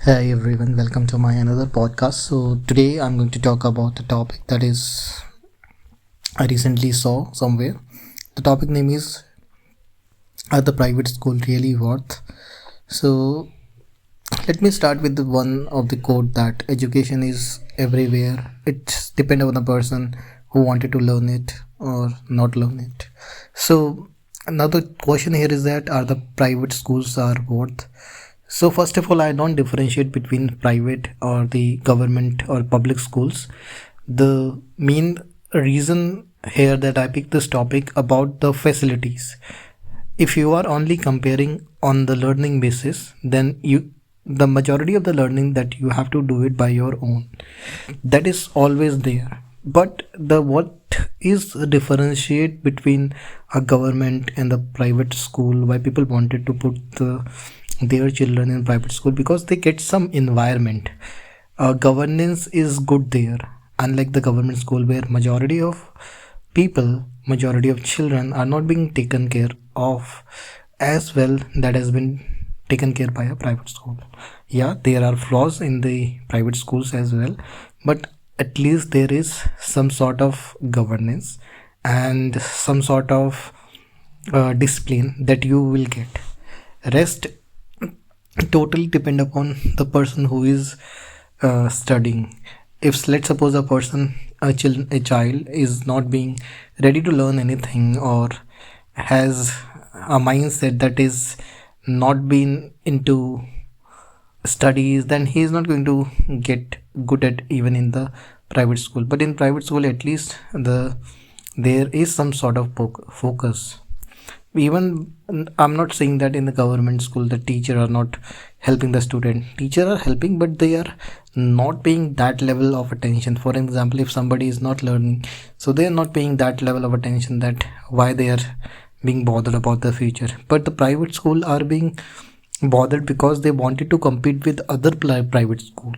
Hey everyone, welcome to my another podcast. So today I'm going to talk about a topic that is I recently saw somewhere. The topic name is Are the private school really worth? So let me start with the one of the quote that education is everywhere. It's depend on the person who wanted to learn it or not learn it. So now the question here is that are the private schools are worth? So first of all, I don't differentiate between private or the government or public schools. The main reason here that I picked this topic about the facilities. If you are only comparing on the learning basis, then the majority of the learning that you have to do it by your own. That is always there. But the what is differentiate between a government and the private school, why people wanted to put their children in private school, because they get some environment. Governance is good there, unlike the government school where majority of children are not being taken care of as well that has been taken care by a private school. Yeah, there are flaws in the private schools as well, but at least there is some sort of governance and some sort of discipline that you will get. Rest totally depend upon the person who is studying. If let's suppose a child is not being ready to learn anything or has a mindset that is not being into studies, then he is not going to get good at even in the private school. But in private school, at least there is some sort of focus. Even I'm not saying that in the government school the teacher are not helping the student. Teacher are helping, but they are not paying that level of attention. For example, if somebody is not learning, so they are not paying that level of attention, that why they are being bothered about the future. But the private school are being bothered because they wanted to compete with other private school.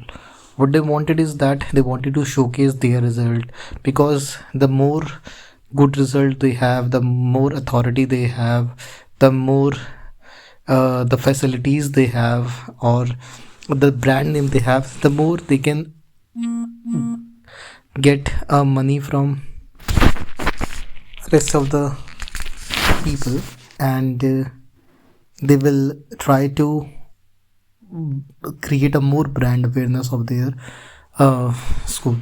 What they wanted is that they wanted to showcase their result, because the more good result they have, the more authority they have, the more the facilities they have, or the brand name they have, the more they can get money from rest of the people, and they will try to create a more brand awareness of their school.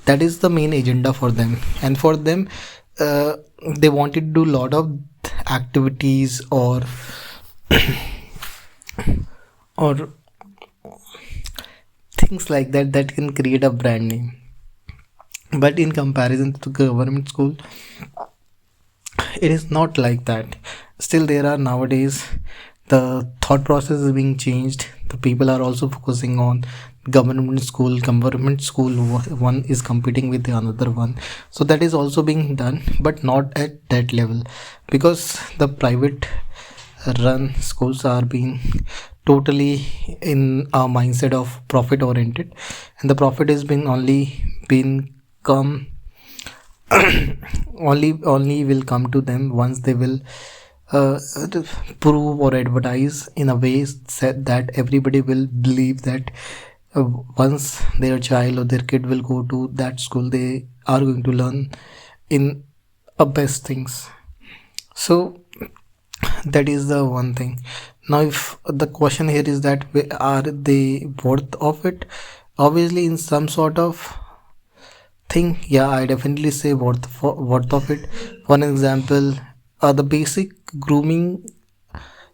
That is the main agenda for them, and for them uh, they wanted to do a lot of activities or things like that that can create a brand name. But in comparison to government school, it is not like that. Still there are nowadays the thought process is being changed. The people are also focusing on government school one is competing with the another one, so that is also being done, but not at that level, because the private run schools are being totally in a mindset of profit oriented, and the profit is being only been come only will come to them once they will uh, prove or advertise in a way said that everybody will believe that once their child or their kid will go to that school, they are going to learn in a best things. So that is the one thing. Now if the question here is that are they worth of it, obviously in some sort of thing, yeah, I definitely say worth of it. For an example, the basic grooming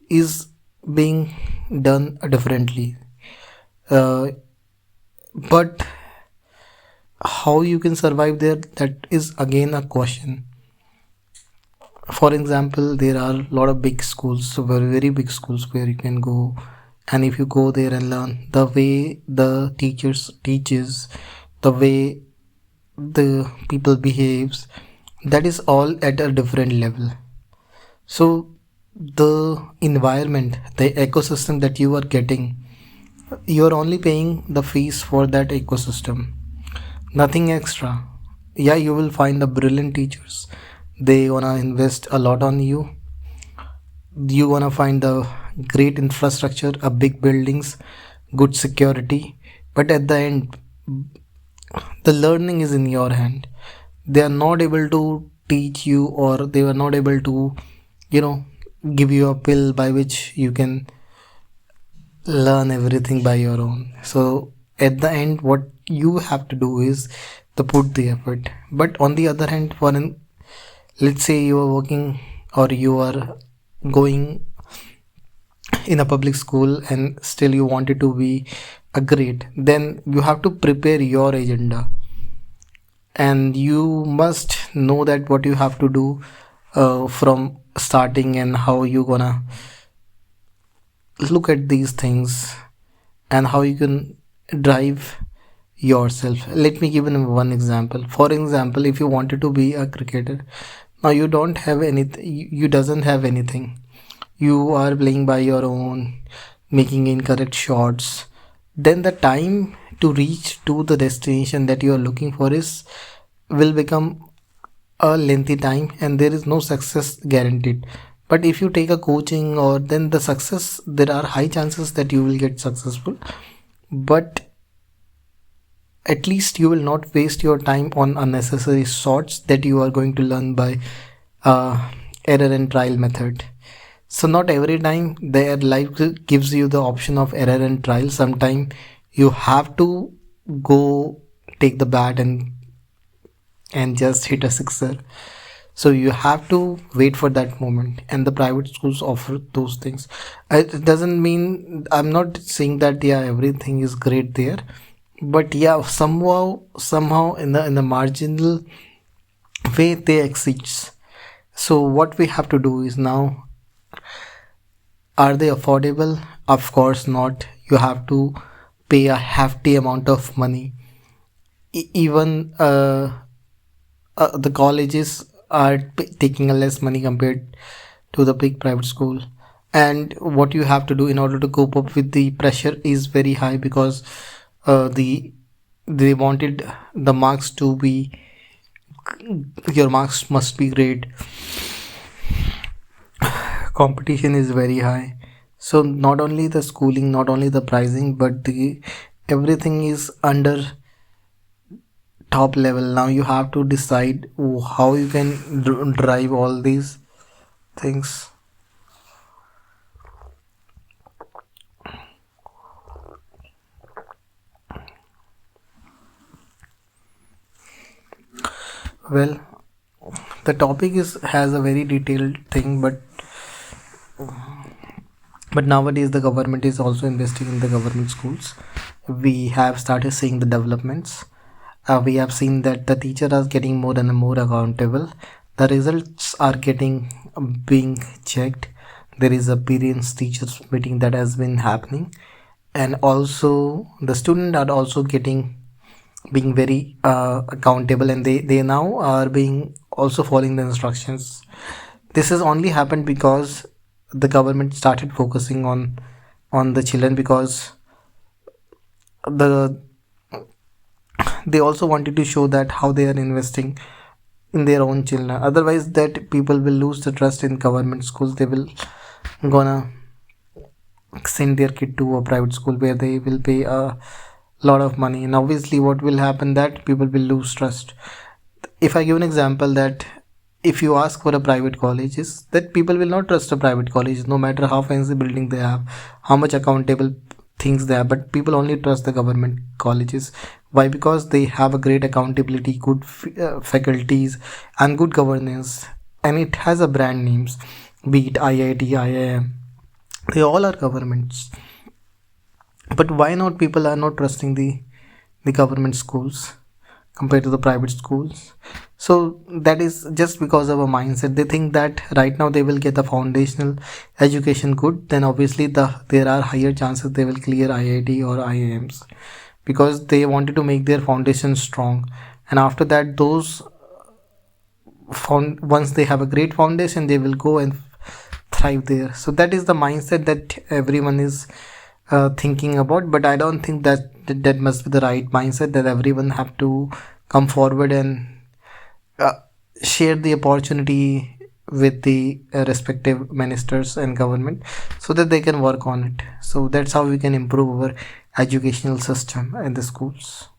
is being done differently, uh, but how you can survive there, that is again a question. For example, there are a lot of big schools, so very big schools where you can go, and if you go there and learn the way the teachers teaches, the way the people behaves, that is all at a different level. So the environment, the ecosystem that you are getting, you are only paying the fees for that ecosystem, nothing extra. Yeah, you will find the brilliant teachers, they wanna invest a lot on you. You wanna find the great infrastructure, a big buildings, good security, but at the end, the learning is in your hand. They are not able to teach you, or they are not able to, you know, give you a pill by which you can learn everything by your own. So at the end, what you have to do is to put the effort. But on the other hand, for an, let's say you are working or you are going in a public school and still you wanted to be a great, then you have to prepare your agenda, and you must know that what you have to do from starting, and how you gonna look at these things, and how you can drive yourself. Let me give you one example. For example, if you wanted to be a cricketer, now you don't have anything, you doesn't have anything, you are playing by your own, making incorrect shots, then the time to reach to the destination that you are looking for is will become a lengthy time, and there is no success guaranteed. But if you take a coaching, or then the success, there are high chances that you will get successful, but at least you will not waste your time on unnecessary shots that you are going to learn by error and trial method. So not every time their life gives you the option of error and trial. Sometime you have to go take the bat and just hit a sixer. So you have to wait for that moment, and the private schools offer those things. It doesn't mean, I'm not saying that yeah everything is great there, but yeah, somehow in the marginal way they exist. So what we have to do is now, are they affordable? Of course not. You have to pay a hefty amount of money. Even the colleges are taking a less money compared to the big private school. And what you have to do in order to cope up with the pressure is very high, because the they wanted the marks to be, your marks must be great, competition is very high. So not only the schooling, not only the pricing, but the everything is under top level. Now you have to decide how you can drive all these things. Well, the topic is has a very detailed thing, but nowadays the government is also investing in the government schools. We have started seeing the developments. We have seen that the teachers are getting more and more accountable. The results are getting being checked. There is a parents teachers meeting that has been happening, and also the students are also getting being very accountable, and they now are being also following the instructions. This has only happened because the government started focusing on the children, because the they also wanted to show that how they are investing in their own children. Otherwise that people will lose the trust in government schools. They will gonna send their kid to a private school where they will pay a lot of money, and obviously what will happen, that people will lose trust. If I give an example, that if you ask for a private colleges, that people will not trust a private college, no matter how fancy building they have, how much accountable things they have, but people only trust the government colleges. Why? Because they have a great accountability, good faculties, and good governance, and it has a brand names, be it IIT, IIM, they all are governments. But why not people are not trusting the government schools compared to the private schools? So that is just because of a mindset. They think that right now they will get the foundational education good, then obviously there are higher chances they will clear IIT or IIMs, because they wanted to make their foundation strong. And after that, those found once they have a great foundation, they will go and thrive there. So that is the mindset that everyone is thinking about. But I don't think that must be the right mindset, that everyone have to come forward and uh, share the opportunity with the respective ministers and government, so that they can work on it. So that's how we can improve our educational system in the schools.